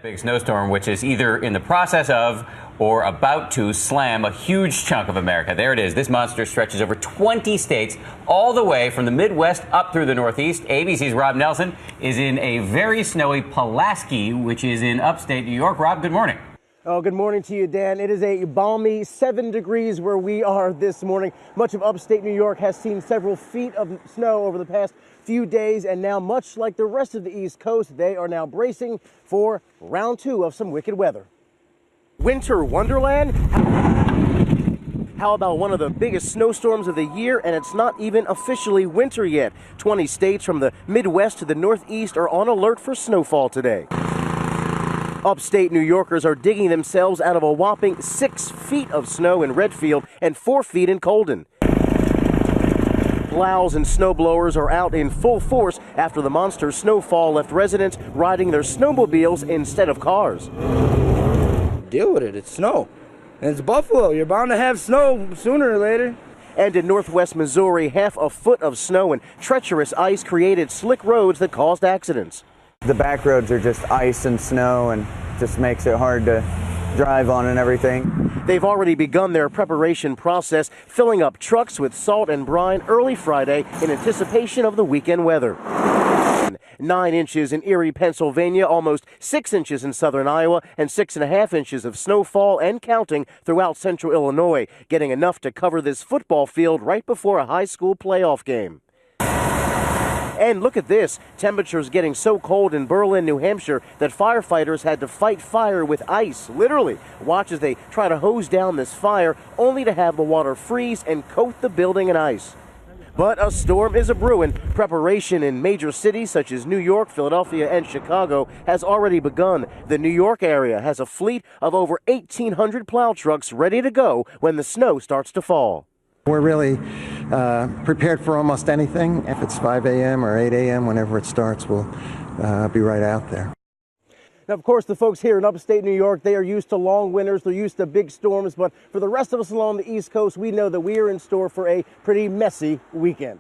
Big snowstorm, which is either in the process of or about to slam a huge chunk of America. There it is. This monster stretches over 20 states, all the way from the Midwest up through the Northeast. ABC's Rob Nelson is in a very snowy Pulaski, which is in upstate New York. Rob, good morning. Oh, good morning to you, Dan. It is a balmy 7 degrees where we are this morning. Much of upstate New York has seen several feet of snow over the past few days, and now, much like the rest of the East Coast, they are now bracing for round 2 of some wicked weather. Winter wonderland? How about one of the biggest snowstorms of the year, and it's not even officially winter yet? 20 states from the Midwest to the Northeast are on alert for snowfall today. Upstate New Yorkers are digging themselves out of a whopping 6 feet of snow in Redfield and 4 feet in Colden. Plows and snowblowers are out in full force after the monster snowfall left residents riding their snowmobiles instead of cars. Deal with it. It's snow. And it's Buffalo. You're bound to have snow sooner or later. And in northwest Missouri, half a foot of snow and treacherous ice created slick roads that caused accidents. The back roads are just ice and snow and just makes it hard to drive on and everything. They've already begun their preparation process, filling up trucks with salt and brine early Friday in anticipation of the weekend weather. 9 inches in Erie, Pennsylvania, almost 6 inches in southern Iowa, and 6.5 inches of snowfall and counting throughout central Illinois, getting enough to cover this football field right before a high school playoff game. And look at this, temperatures getting so cold in Berlin, New Hampshire, that firefighters had to fight fire with ice, literally. Watch as they try to hose down this fire, only to have the water freeze and coat the building in ice. But a storm is a-brewing. Preparation in major cities such as New York, Philadelphia, and Chicago has already begun. The New York area has a fleet of over 1,800 plow trucks ready to go when the snow starts to fall. We're really prepared for almost anything. If it's 5 a.m. or 8 a.m., whenever it starts, we'll be right out there. Now, of course, the folks here in upstate New York, they are used to long winters, they're used to big storms, but for the rest of us along the East Coast, we know that we are in store for a pretty messy weekend.